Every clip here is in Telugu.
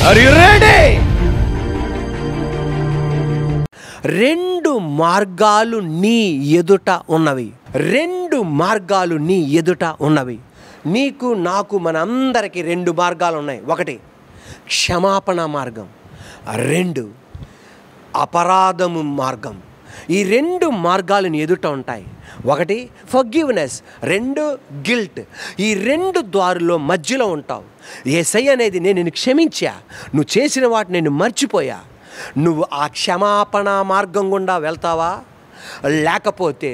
Are you ready? రెండు మార్గాలు నీ ఎదుట ఉన్నవి. రెండు మార్గాలు నీ ఎదుట ఉన్నవి. నీకు నాకు మనందరికీ రెండు మార్గాలు ఉన్నాయి. ఒకటి క్షమాపణ మార్గం, రెండు అపరాధము మార్గం. ఈ రెండు మార్గాలు నీ ఎదుట ఉంటాయి. ఒకటి ఫర్గివ్నెస్, రెండు గిల్ట్. ఈ రెండు దారుల్లో మధ్యలో ఉంటావు. యేసయ్య అనేది నేను నిన్ను క్షమించా, నువ్వు చేసిన వాటిని నేను మర్చిపోయా. నువ్వు ఆ క్షమాపణ మార్గం గుండా వెళ్తావా? లేకపోతే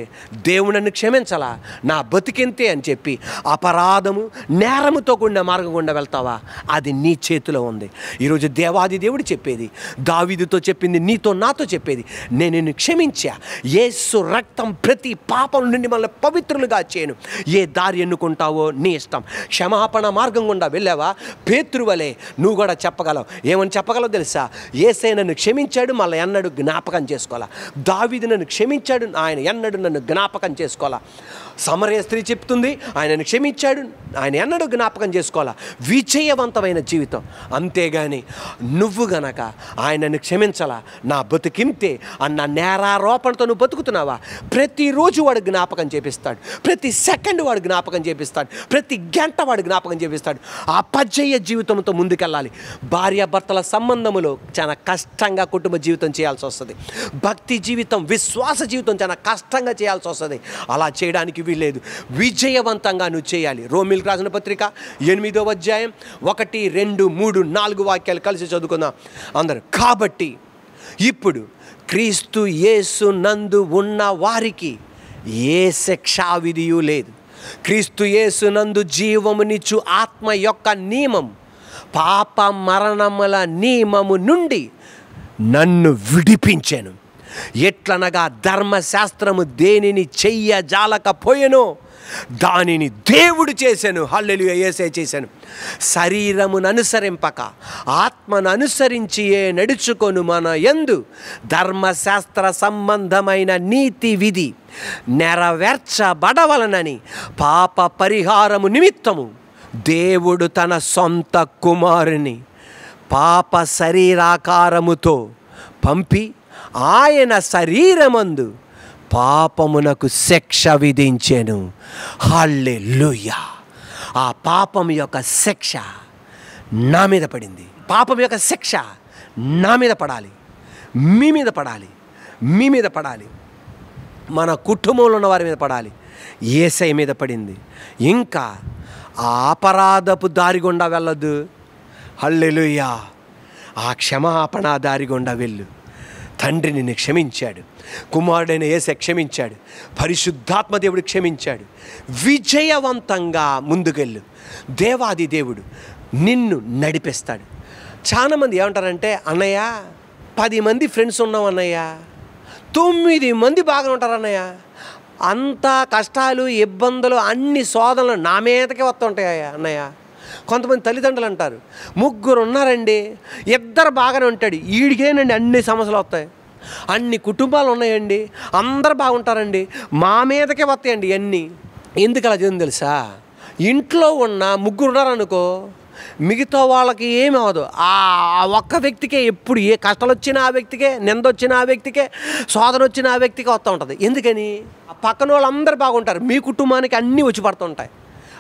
దేవుడు నన్ను క్షమించాలా, నా బతికింతే అని చెప్పి అపరాధము నేరముతో కూడిన మార్గం గుండా వెళ్తావా? అది నీ చేతిలో ఉంది. ఈరోజు దేవాది దేవుడు చెప్పేది, దావీదుతో చెప్పింది, నీతో నాతో చెప్పేది, నేను నిన్ను క్షమించా. యేసు రక్తం ప్రతి పాపం నుండి మనల్ని పవిత్రులుగా చేయను. ఏ దారి ఎన్నుకుంటావో నీ ఇష్టం. క్షమాపణ మార్గం గుండా వెళ్ళావా? పేతురు వలె నువ్వు కూడా చెప్పగలవు. ఏమని చెప్పగలవు తెలుసా? యేసయ్య నన్ను క్షమించాడు, మళ్ళీ ఎన్నడూ జ్ఞాపకం చేసుకోవాలా. దావీదు నన్ను క్షమించాడు, ఆయన ఎన్నడూ నన్ను జ్ఞాపకం చేసుకోవాలా. సమరయ స్త్రీ చెప్తుంది, ఆయనను క్షమించాడు, ఆయన ఎన్నడూ జ్ఞాపకం చేసుకోవాలా. విజయవంతమైన జీవితం. అంతేగాని నువ్వు గనక ఆయనను క్షమించాలా, నా బతుకింతే అన్న నేరారోపణతో నువ్వు బతుకుతున్నావా? ప్రతిరోజు వాడు జ్ఞాపకం చేపిస్తాడు, ప్రతి సెకండ్ వాడు జ్ఞాపకం చేపిస్తాడు, ప్రతి గంట వాడు జ్ఞాపకం చేపిస్తాడు. ఆ అపజయ జీవితంతో ముందుకెళ్ళాలి. భార్యాభర్తల సంబంధములో చాలా కష్టంగా కుటుంబ జీవితం చేయాల్సి వస్తుంది. భక్తి జీవితం, విశ్వాస జీవితం చాలా కష్టంగా చేయాల్సి వస్తుంది. అలా చేయడానికి వీల్లేదు. విజయవంతంగా నువ్వు చేయాలి. రోమీయులకు రాసిన పత్రిక 8వ అధ్యాయం 1, 2, 3, 4 వాక్యాలు కలిసి చదువుకుందాం అందరూ. కాబట్టి ఇప్పుడు క్రీస్తు యేసు నందు ఉన్న వారికి ఏ శిక్షా విధియు లేదు. క్రీస్తు యేసు నందు జీవమునిచ్చు ఆత్మ యొక్క నియమం పాప మరణముల నియమము నుండి నన్ను విడిపించెను. ఎట్లనగా ధర్మశాస్త్రము దేనిని చెయ్యజాలకపోయెనో దానిని దేవుడు చేశాను. హల్లెలూయా, యేసయ్య చేశాను. శరీరమును అనుసరింపక ఆత్మను అనుసరించి నడుచుకొను మన యందు ధర్మశాస్త్ర సంబంధమైన నీతి విధి నెరవేర్చబడవలనని పాప పరిహారము నిమిత్తము దేవుడు తన సొంత కుమారుని పాప శరీరాకారముతో పంపి ఆయన శరీరమందు పాపమునకు శిక్ష విధించెను. హల్లెలూయా. ఆ పాపం యొక్క శిక్ష నా మీద పడింది. పాపం యొక్క శిక్ష నా మీద పడాలి, మీ మీద పడాలి, మీ మీద పడాలి, మన కుటుంబంలో ఉన్న వారి మీద పడాలి. యేసయ్య మీద పడింది. ఇంకా ఆ అపరాధపు దారి గుండా వెళ్ళొద్దు. హల్లెలూయా. ఆ క్షమాపణ దారి గుండా వెళ్ళు. తండ్రి నిన్ను క్షమించాడు, కుమారుడైన యేసయ్య క్షమించాడు, పరిశుద్ధాత్మ దేవుడు క్షమించాడు. విజయవంతంగా ముందుకెళ్ళు. దేవాది దేవుడు నిన్ను నడిపిస్తాడు. చాలామంది ఏమంటారంటే, అన్నయ్య 10 మంది ఫ్రెండ్స్ ఉన్నాం అన్నయ్య, 9 మంది బాగా ఉంటారు అన్నయ్య, అంతా కష్టాలు ఇబ్బందులు అన్ని శోధనలు నా మీదకే వస్తుంటాయా అన్నయ్య. కొంతమంది తల్లిదండ్రులు అంటారు, 3 ఉన్నారండి, 2 బాగానే ఉంటాడు, ఈడికేనండి అన్ని సమస్యలు వస్తాయి. అన్ని కుటుంబాలు ఉన్నాయండి, అందరు బాగుంటారండి, మా మీదకే వస్తాయండి అన్నీ. ఎందుకు అలా చేయండి తెలుసా? ఇంట్లో ఉన్న 3 ఉన్నారనుకో, మిగతా వాళ్ళకి ఏమి అవ్వదు. ఆ ఒక్క వ్యక్తికే ఎప్పుడు ఏ కష్టాలు వచ్చినా ఆ వ్యక్తికే, నింద వచ్చినా ఆ వ్యక్తికే, శోధన వచ్చినా ఆ వ్యక్తికే వస్తూ ఉంటుంది. ఎందుకని? ఆ పక్కన వాళ్ళందరూ బాగుంటారు, మీ కుటుంబానికి అన్నీ వచ్చి పడుతుంటాయి.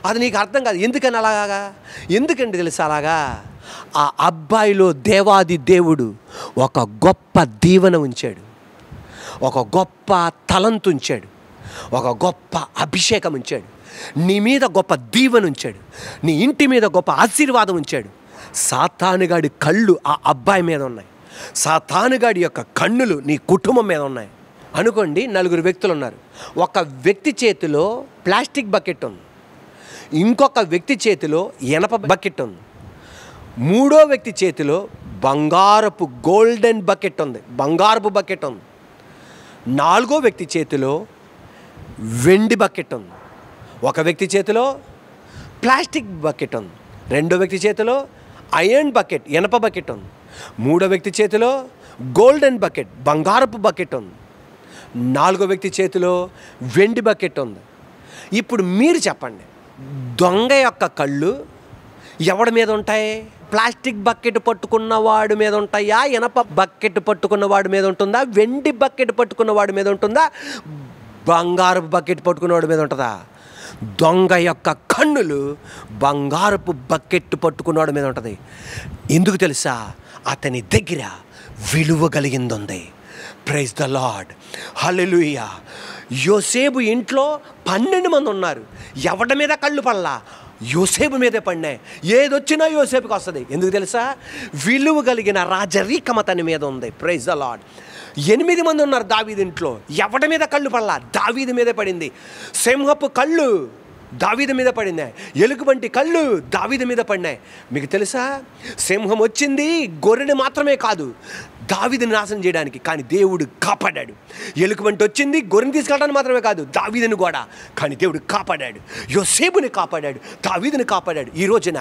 అది నీకు అర్థం కాదు. ఎందుకని అలాగా? ఎందుకంటే తెలుసా అలాగా? ఆ అబ్బాయిలో దేవాది దేవుడు ఒక గొప్ప దీవెన ఉంచాడు, ఒక గొప్ప తలంతు ఉంచాడు, ఒక గొప్ప అభిషేకం ఉంచాడు, నీ మీద గొప్ప దీవెన ఉంచాడు, నీ ఇంటి మీద గొప్ప ఆశీర్వాదం ఉంచాడు. సాతానుగాడి కళ్ళు ఆ అబ్బాయి మీద ఉన్నాయి, సాతానుగాడి యొక్క కన్నులు నీ కుటుంబం మీద ఉన్నాయి. అనుకోండి, 4 వ్యక్తులు ఉన్నారు. ఒక వ్యక్తి చేతిలో ప్లాస్టిక్ బకెట్ ఉంది, ఇంకొక వ్యక్తి చేతిలో ఇనప బకెట్ ఉంది, 3వ వ్యక్తి చేతిలో బంగారపు గోల్డెన్ బకెట్ ఉంది, బంగారపు బకెట్ ఉంది, 4వ వ్యక్తి చేతిలో వెండి బకెట్ ఉంది, ఒక వ్యక్తి చేతిలో ప్లాస్టిక్ బకెట్ ఉంది, 2వ వ్యక్తి చేతిలో ఐరన్ బకెట్ ఇనప బకెట్ ఉంది, 3వ వ్యక్తి చేతిలో గోల్డెన్ బకెట్ బంగారపు బకెట్ ఉంది, 4వ వ్యక్తి చేతిలో వెండి బకెట్ ఉంది. ఇప్పుడు మీరు చెప్పండి, దొంగ యొక్క కళ్ళు ఎవడి మీద ఉంటాయి? ప్లాస్టిక్ బకెట్ పట్టుకున్న వాడి మీద ఉంటాయా? ఇనప బకెట్ పట్టుకున్న వాడి మీద ఉంటుందా? వెండి బకెట్ పట్టుకున్న వాడి మీద ఉంటుందా? బంగారపు బకెట్ పట్టుకున్న వాడి మీద ఉంటుందా? దొంగ యొక్క కన్నులు బంగారపు బకెట్ పట్టుకున్నవాడి మీద ఉంటుంది. ఎందుకు తెలుసా? అతని దగ్గర విలువ కలిగింది ఉంది. ప్రైజ్ ద లార్డ్, హల్లెలూయా. యోసేపు ఇంట్లో 12 మంది ఉన్నారు. ఎవడి మీద కళ్ళు పడలా? యోసేపు మీదే పడినాయి. ఏదొచ్చినా యోసేపుకి వస్తుంది. ఎందుకు తెలుసా? విలువ కలిగిన రాజరికం అతని మీద ఉంది. Praise the lord. 8 మంది ఉన్నారు దావీదు ఇంట్లో. ఎవడి మీద కళ్ళు పడలా? దావీదు మీదే పడింది. సింహపు కళ్ళు దావీదు మీద పడినాయి. ఎలుగుబంటి కళ్ళు దావీదు మీద పడినాయి. మీకు తెలుసా? సింహం వచ్చింది గొర్రెని మాత్రమే కాదు, దావీదుని నాశనం చేయడానికి. కానీ దేవుడు కాపాడాడు. ఎలుగుబంటి వచ్చింది గొర్రెని తీసుకెళ్ళడానికి మాత్రమే కాదు, దావీదుని కూడా. కానీ దేవుడు కాపాడాడు. యోసేపుని కాపాడాడు, దావీదుని కాపాడాడు. ఈ రోజున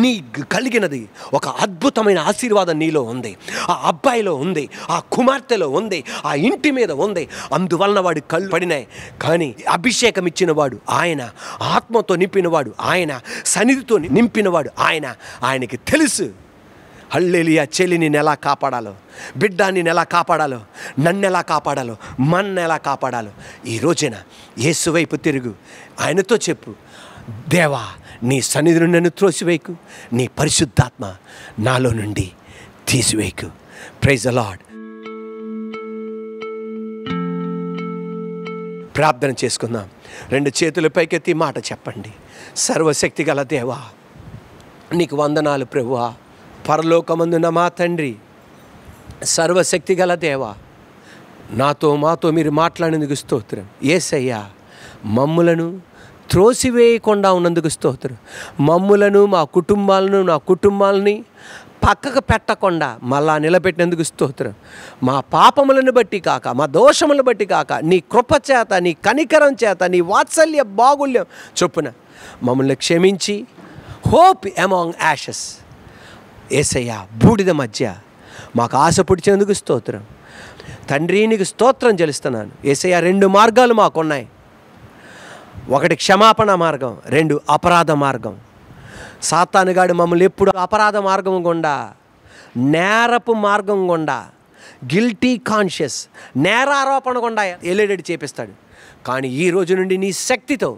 నీ కలిగినది ఒక అద్భుతమైన ఆశీర్వాదం నీలో ఉంది. ఆ అబ్బాయిలో ఉంది, ఆ కుమార్తెలో ఉంది, ఆ ఇంటి మీద ఉంది. అందువలన వాడు కళ్ళు పడినాయి. కానీ అభిషేకం ఇచ్చినవాడు ఆయన, ఆత్మతో నింపినవాడు ఆయన, సన్నిధితో నింపినవాడు ఆయన. ఆయనకి తెలుసు హల్లెలూయా చెల్లిని ఎలా కాపాడాలో, బిడ్డాన్ని ఎలా కాపాడాలో, నన్ను ఎలా కాపాడాలో, మన్ను ఎలా కాపాడాలో. ఈ రోజున యేసు వైపు తిరుగు. ఆయనతో చెప్పు, దేవా నీ సన్నిధిని నన్ను త్రోసివేయకు, నీ పరిశుద్ధాత్మ నాలో నుండి తీసివేయకు. Praise the lord. ప్రార్థన చేసుకుందాం. 2 చేతుల పైకెత్తి మాట చెప్పండి. సర్వశక్తి గల దేవా నీకు వందనాలు ప్రభువా. పరలోకమందున మా తండ్రి, సర్వశక్తి గల దేవా, మాతో మీరు మాట్లాడినందుకు స్తోత్రం. యేసయ్యా మమ్ములను త్రోసివేయకుండా ఉన్నందుకు స్తోత్రం. మమ్ములను, మా కుటుంబాలను, నా కుటుంబాలని పక్కకు పెట్టకుండా మళ్ళా నిలబెట్టినందుకు స్తోత్రం. మా పాపములను బట్టి కాక, మా దోషములను బట్టి కాక, నీ కృప చేత, నీ కనికరం చేత, నీ వాత్సల్య బాగుల్యం చొప్పున మమ్మల్ని క్షమించి హోప్ అమాంగ్ యాషెస్ యేసయ్యా బూడిద మధ్య మాకు ఆశ పుడిచేందుకు స్తోత్రం. తండ్రి నీకు స్తోత్రం చెల్లిస్తున్నాను. యేసయ్యా 2 మార్గాలు మాకున్నాయి. 1 క్షమాపణ మార్గం, 2 అపరాధ మార్గం. సాతానుగాడు మమ్మల్ని ఎప్పుడు అపరాధ మార్గం గుండా, నేరపు మార్గం గుండా, గిల్టీ కాన్షియస్, నేరారోపణ గుండా ఎలిడెడ్ చేపిస్తాడు. కానీ ఈ రోజు నుండి నీ శక్తితో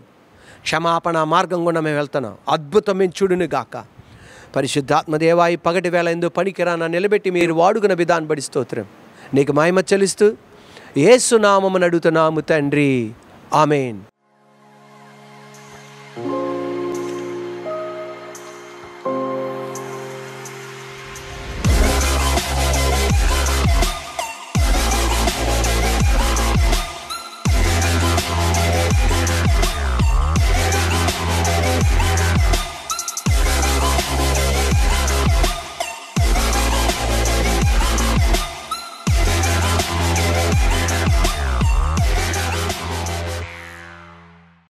క్షమాపణ మార్గం గుండా మేము వెళ్తున్నాం. అద్భుతం మేము చూడును గాక. పరిశుద్ధాత్మదేవా ఈ పగటి వేళ ఎందు పనికిరాన నిలబెట్టి మీరు వాడుకున్న విధానం బడి స్తోత్రం. నీకు మహిమ చెల్లిస్తూ యేసు నామమున అడుగుతున్నాము తండ్రి, ఆమేన్.